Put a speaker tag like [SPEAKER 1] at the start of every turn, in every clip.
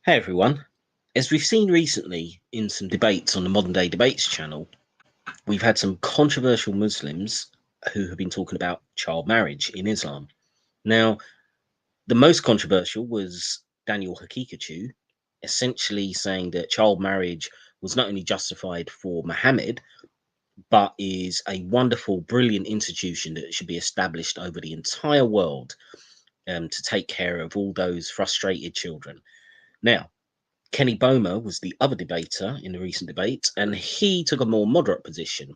[SPEAKER 1] Hey everyone. As we've seen recently in some debates on the Modern Day Debates channel, we've had some controversial Muslims who have been talking about child marriage in Islam. Now, the most controversial was Daniel Hakikachu, essentially saying that child marriage was not only justified for Muhammad, but is a wonderful, brilliant institution that should be established over the entire world to take care of all those frustrated children. Now, Kenny Boma was the other debater in the recent debate, and he took a more moderate position.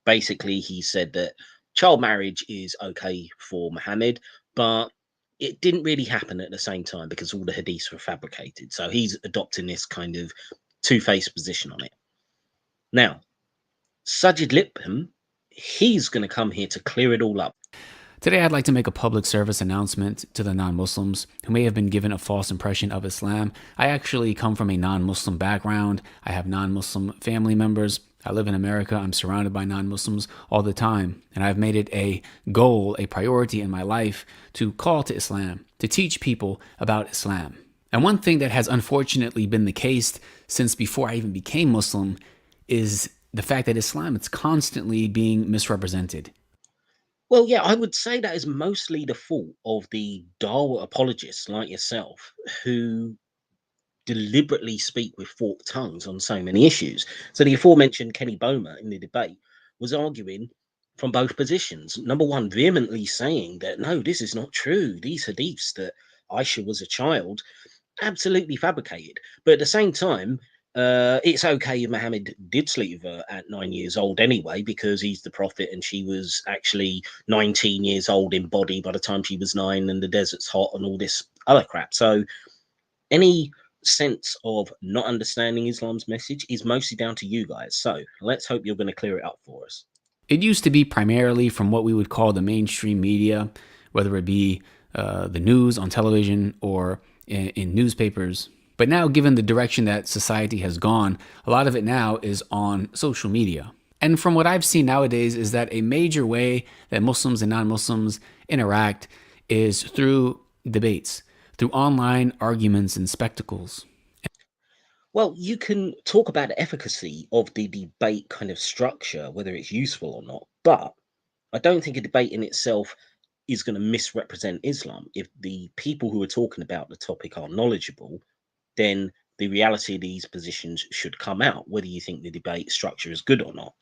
[SPEAKER 1] Basically, he said that child marriage is okay for Muhammad, but it didn't really happen at the same time because all the hadiths were fabricated. So he's adopting this kind of two-faced position on it. Now, Saajid Lipham, he's going to come here to clear it all up.
[SPEAKER 2] Today, I'd like to make a public service announcement to the non-Muslims who may have been given a false impression of Islam. I actually come from a non-Muslim background. I have non-Muslim family members. I live in America. I'm surrounded by non-Muslims all the time. And I've made it a goal, a priority in my life to call to Islam, to teach people about Islam. And one thing that has unfortunately been the case since before I even became Muslim is the fact that Islam is constantly being misrepresented.
[SPEAKER 1] Well, yeah, I would say that is mostly the fault of the Dawa apologists like yourself who deliberately speak with forked tongues on so many issues. So the aforementioned Kenny Boma in the debate was arguing from both positions. Number one, vehemently saying that no, this is not true. These hadiths that Aisha was a child, absolutely fabricated. But at the same time, it's okay if Muhammad did sleep with her at 9 years old anyway, because he's the prophet and she was actually 19 years old in body by the time she was 9 and the desert's hot and all this other crap. So any sense of not understanding Islam's message is mostly down to you guys. So let's hope you're going to clear it up for us.
[SPEAKER 2] It used to be primarily from what we would call the mainstream media, whether it be the news on television or in newspapers. But now, given the direction that society has gone, a lot of it now is on social media. And from what I've seen nowadays is that a major way that Muslims and non-Muslims interact is through debates, through online arguments and spectacles.
[SPEAKER 1] Well, you can talk about the efficacy of the debate kind of structure, whether it's useful or not, but I don't think a debate in itself is going to misrepresent Islam. If the people who are talking about the topic are knowledgeable, then the reality of these positions should come out, whether you think the debate structure is good or not.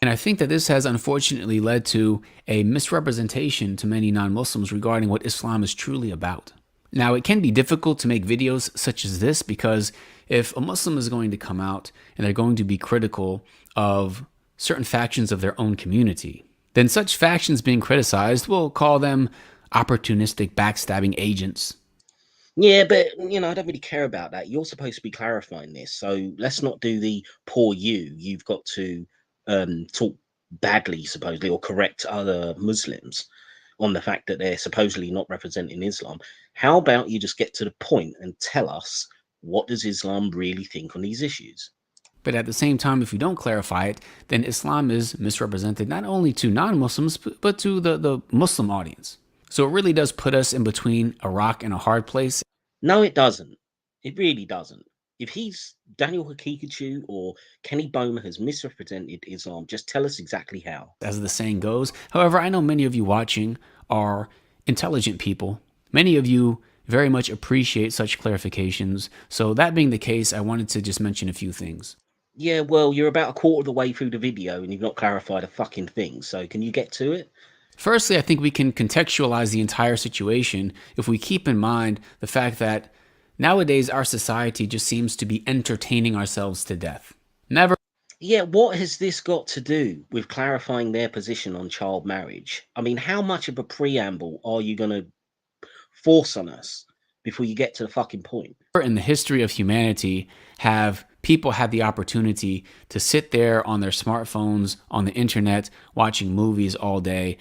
[SPEAKER 2] And I think that this has unfortunately led to a misrepresentation to many non-Muslims regarding what Islam is truly about. Now, it can be difficult to make videos such as this because if a Muslim is going to come out and they're going to be critical of certain factions of their own community, then such factions being criticized will call them opportunistic backstabbing agents.
[SPEAKER 1] Yeah, but I don't really care about that. You're supposed to be clarifying this, so let's not do the poor you. You've got to talk badly, supposedly, or correct other Muslims on the fact that they're supposedly not representing Islam. How about you just get to the point and tell us, what does Islam really think on these issues?
[SPEAKER 2] But at the same time, if you don't clarify it, then Islam is misrepresented not only to non-Muslims, but to the Muslim audience. So it really does put us in between a rock and a hard place.
[SPEAKER 1] No, it doesn't. It really doesn't. If he's Daniel Hakikachu or Kenny Boma has misrepresented Islam, just tell us exactly how.
[SPEAKER 2] As the saying goes. However, I know many of you watching are intelligent people. Many of you very much appreciate such clarifications. So that being the case, I wanted to just mention a few things.
[SPEAKER 1] Yeah, well, you're about a quarter of the way through the video and you've not clarified a fucking thing. So can you get to it?
[SPEAKER 2] Firstly, I think we can contextualize the entire situation if we keep in mind the fact that nowadays our society just seems to be entertaining ourselves to death. Never.
[SPEAKER 1] Yeah, what has this got to do with clarifying their position on child marriage? I mean, how much of a preamble are you going to force on us before you get to the fucking point?
[SPEAKER 2] In the history of humanity, have people had the opportunity to sit there on their smartphones, on the internet, watching movies all day,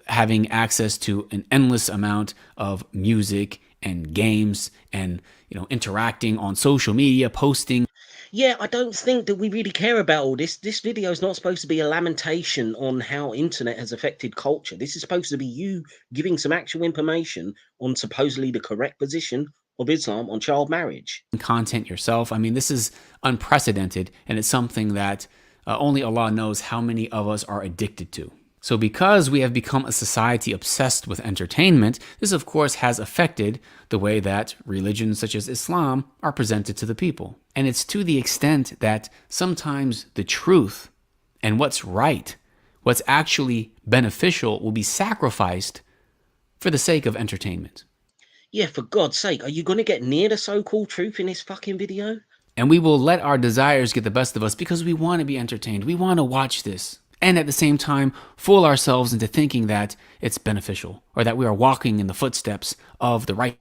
[SPEAKER 2] having access to an endless amount of music and games and interacting on social media, posting.
[SPEAKER 1] Yeah, I don't think that we really care about all this. This video is not supposed to be a lamentation on how internet has affected culture. This is supposed to be you giving some actual information on supposedly the correct position of Islam on child marriage.
[SPEAKER 2] Content yourself. I mean, this is unprecedented, and it's something that only Allah knows how many of us are addicted to. So because we have become a society obsessed with entertainment, this of course has affected the way that religions such as Islam are presented to the people. And it's to the extent that sometimes the truth and what's right, what's actually beneficial, will be sacrificed for the sake of entertainment.
[SPEAKER 1] Yeah, for God's sake, are you going to get near the so-called truth in this fucking video?
[SPEAKER 2] And we will let our desires get the best of us because we want to be entertained. We want to watch this. And at the same time, fool ourselves into thinking that it's beneficial or that we are walking in the footsteps of the right.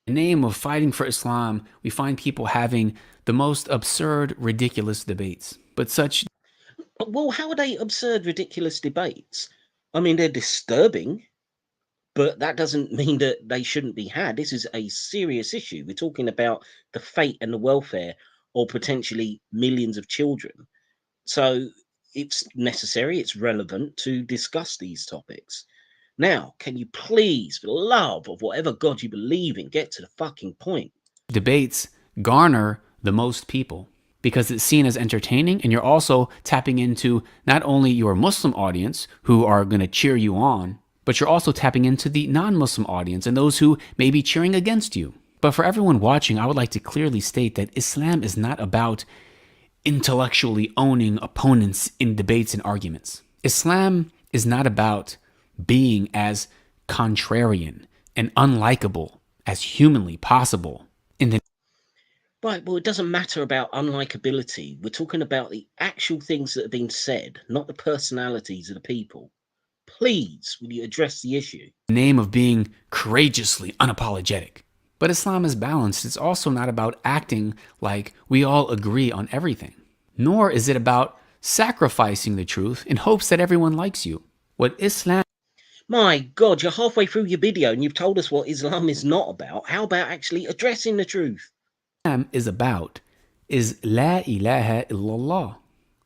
[SPEAKER 2] In the name of fighting for Islam, we find people having the most absurd, ridiculous debates. But such...
[SPEAKER 1] Well, how are they absurd, ridiculous debates? I mean, they're disturbing, but that doesn't mean that they shouldn't be had. This is a serious issue. We're talking about the fate and the welfare of potentially millions of children. So it's necessary, it's relevant to discuss these topics. Now, can you please, for the love of whatever God you believe in, get to the fucking point?
[SPEAKER 2] Debates garner the most people because it's seen as entertaining, and you're also tapping into not only your Muslim audience who are going to cheer you on, but you're also tapping into the non-Muslim audience and those who may be cheering against you. But for everyone watching, I would like to clearly state that Islam is not about intellectually owning opponents in debates and arguments. Islam is not about being as contrarian and unlikable as humanly possible in the...
[SPEAKER 1] Right, well, it doesn't matter about unlikability. We're talking about the actual things that have been said, not the personalities of the people. Please, will you address the issue?
[SPEAKER 2] name of being courageously unapologetic. But Islam is balanced. It's also not about acting like we all agree on everything. Nor is it about sacrificing the truth in hopes that everyone likes you. What Islam...
[SPEAKER 1] My God, you're halfway through your video and you've told us what Islam is not about. How about actually addressing the truth?
[SPEAKER 2] is about is La ilaha illallah,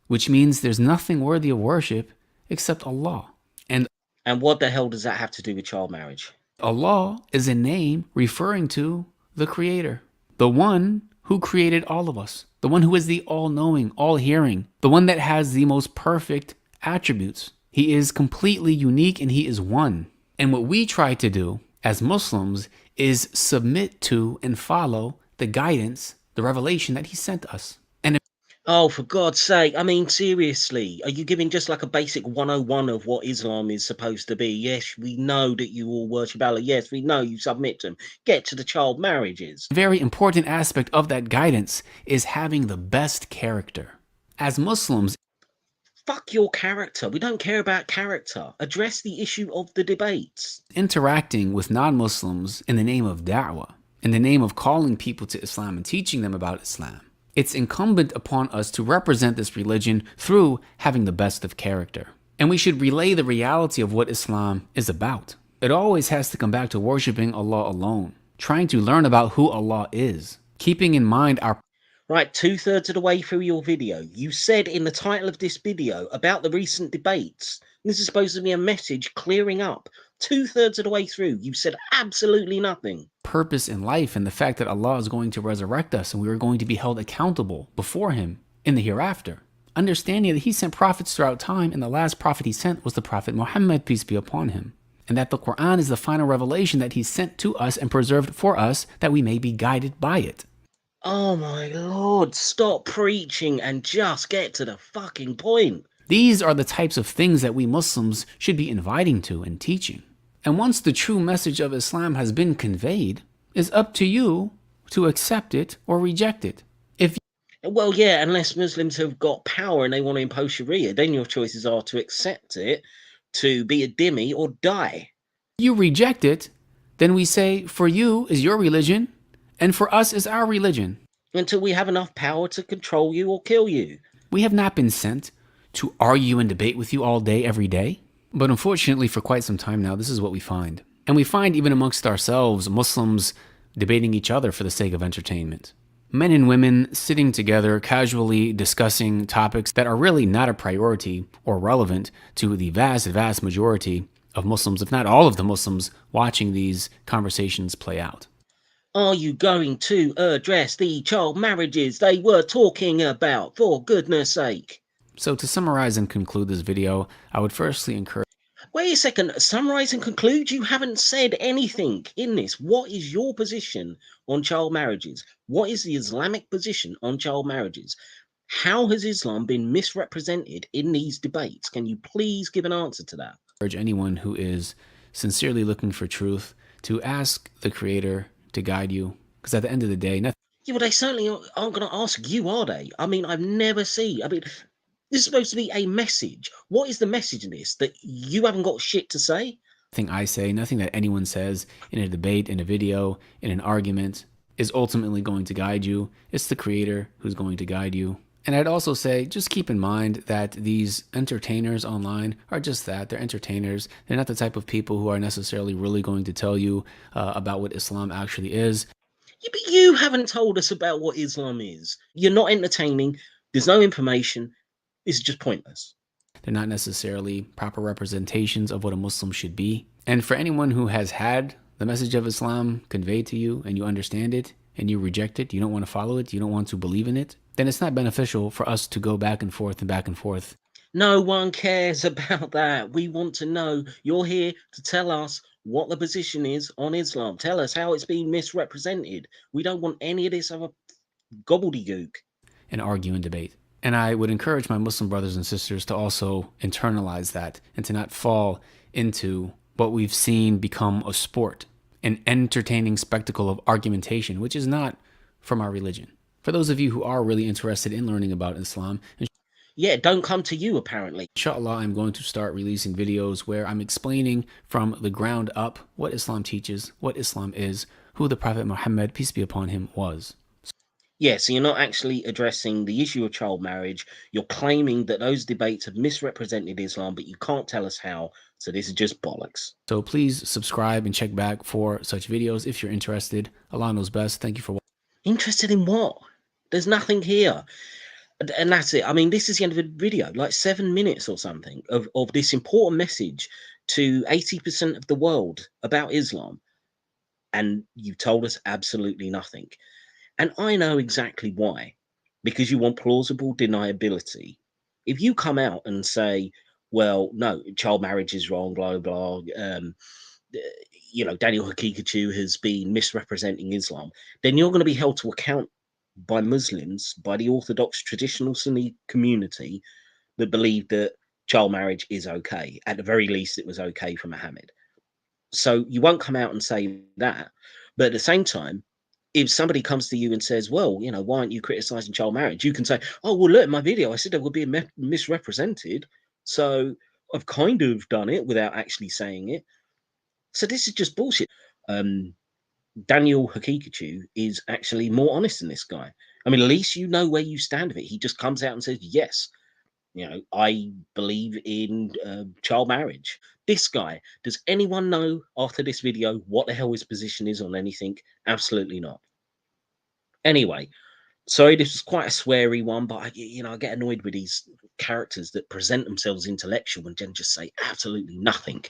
[SPEAKER 2] which means there's nothing worthy of worship except Allah.
[SPEAKER 1] And what the hell does that have to do with child marriage?
[SPEAKER 2] Allah is a name referring to the Creator, the one who created all of us, the one who is the all-knowing, all-hearing, the one that has the most perfect attributes. He is completely unique and he is one. And what we try to do as Muslims is submit to and follow the guidance, the revelation that he sent us.
[SPEAKER 1] Oh, for God's sake. I mean, seriously, are you giving just like a basic 101 of what Islam is supposed to be? Yes, we know that you all worship Allah. Yes, we know you submit to him. Get to the child marriages.
[SPEAKER 2] A very important aspect of that guidance is having the best character. As Muslims,
[SPEAKER 1] fuck your character. We don't care about character. Address the issue of the debates.
[SPEAKER 2] Interacting with non-Muslims in the name of da'wah, in the name of calling people to Islam and teaching them about Islam. It's incumbent upon us to represent this religion through having the best of character. And we should relay the reality of what Islam is about. It always has to come back to worshiping Allah alone, trying to learn about who Allah is, keeping in mind our...
[SPEAKER 1] Right, 2/3 of the way through your video, you said in the title of this video about the recent debates. This is supposed to be a message clearing up. 2/3 of the way through, you said absolutely nothing.
[SPEAKER 2] Purpose in life and the fact that Allah is going to resurrect us and we are going to be held accountable before him in the hereafter. Understanding that he sent prophets throughout time and the last prophet he sent was the Prophet Muhammad, peace be upon him. And that the Quran is the final revelation that he sent to us and preserved for us that we may be guided by it.
[SPEAKER 1] Oh my Lord, stop preaching and just get to the fucking point.
[SPEAKER 2] These are the types of things that we Muslims should be inviting to and teaching. And once the true message of Islam has been conveyed, it's up to you to accept it or reject it.
[SPEAKER 1] Well, yeah, unless Muslims have got power and they want to impose Sharia, then your choices are to accept it, to be a dhimmi, or die.
[SPEAKER 2] You reject it, then we say, for you is your religion, and for us is our religion.
[SPEAKER 1] Until we have enough power to control you or kill you.
[SPEAKER 2] We have not been sent to argue and debate with you all day, every day. But unfortunately, for quite some time now, this is what we find. And we find even amongst ourselves, Muslims debating each other for the sake of entertainment. Men and women sitting together, casually discussing topics that are really not a priority or relevant to the vast, vast majority of Muslims, if not all of the Muslims, watching these conversations play out.
[SPEAKER 1] Are you going to address the child marriages they were talking about, for goodness sake?
[SPEAKER 2] So to summarize and conclude this video, I would firstly encourage...
[SPEAKER 1] Wait a second, summarize and conclude? You haven't said anything in this. What is your position on child marriages? What is the Islamic position on child marriages? How has Islam been misrepresented in these debates? Can you please give an answer to that?
[SPEAKER 2] Urge anyone who is sincerely looking for truth to ask the Creator to guide you, because at the end of the day, nothing...
[SPEAKER 1] Yeah, well, they certainly aren't going to ask you, are they? I mean, I've never seen... I mean, this is supposed to be a message. What is the message in this? That you haven't got shit to say?
[SPEAKER 2] Nothing I say, nothing that anyone says in a debate, in a video, in an argument is ultimately going to guide you. It's the Creator who's going to guide you. And I'd also say, just keep in mind that these entertainers online are just that. They're entertainers. They're not the type of people who are necessarily really going to tell you about what Islam actually is.
[SPEAKER 1] Yeah, but you haven't told us about what Islam is. You're not entertaining. There's no information. It's just pointless.
[SPEAKER 2] They're not necessarily proper representations of what a Muslim should be. And for anyone who has had the message of Islam conveyed to you and you understand it and you reject it, you don't want to follow it, you don't want to believe in it, then it's not beneficial for us to go back and forth and back and forth.
[SPEAKER 1] No one cares about that. We want to know. You're here to tell us what the position is on Islam. Tell us how it's been misrepresented. We don't want any of this other gobbledygook.
[SPEAKER 2] And argue and debate. And I would encourage my Muslim brothers and sisters to also internalize that and to not fall into what we've seen become a sport, an entertaining spectacle of argumentation, which is not from our religion. For those of you who are really interested in learning about Islam,
[SPEAKER 1] yeah, don't come to you apparently.
[SPEAKER 2] Inshallah, I'm going to start releasing videos where I'm explaining from the ground up what Islam teaches, what Islam is, who the Prophet Muhammad, peace be upon him, was.
[SPEAKER 1] Yeah, so you're not actually addressing the issue of child marriage. You're claiming that those debates have misrepresented Islam, but you can't tell us how. So this is just bollocks.
[SPEAKER 2] So please subscribe and check back for such videos if you're interested. Allah knows best. Thank you for watching.
[SPEAKER 1] Interested in what? There's nothing here. And that's it. I mean, this is the end of the video, like 7 minutes or something of this important message to 80% of the world about Islam. And you told us absolutely nothing. And I know exactly why, because you want plausible deniability. If you come out and say, well, no, child marriage is wrong, blah, blah, blah, you know, Daniel Hakikachu has been misrepresenting Islam, then you're going to be held to account by Muslims, by the Orthodox traditional Sunni community that believe that child marriage is okay. At the very least, it was okay for Muhammad. So you won't come out and say that. But at the same time, if somebody comes to you and says, well, you know, why aren't you criticizing child marriage? You can say, oh, well, look, in my video, I said it would be misrepresented. So I've kind of done it without actually saying it. So this is just bullshit. Daniel Hakikachu is actually more honest than this guy. I mean, at least you know where you stand with it. He just comes out and says, yes, you know, I believe in child marriage. This guy, does anyone know after this video what the hell his position is on anything? Absolutely not. Anyway, sorry, this was quite a sweary one, but I get annoyed with these characters that present themselves intellectual and then just say absolutely nothing.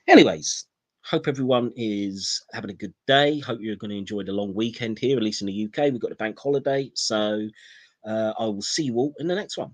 [SPEAKER 1] Anyways, hope everyone is having a good day. Hope you're going to enjoy the long weekend here, at least in the UK. We've got the bank holiday. So I will see you all in the next one.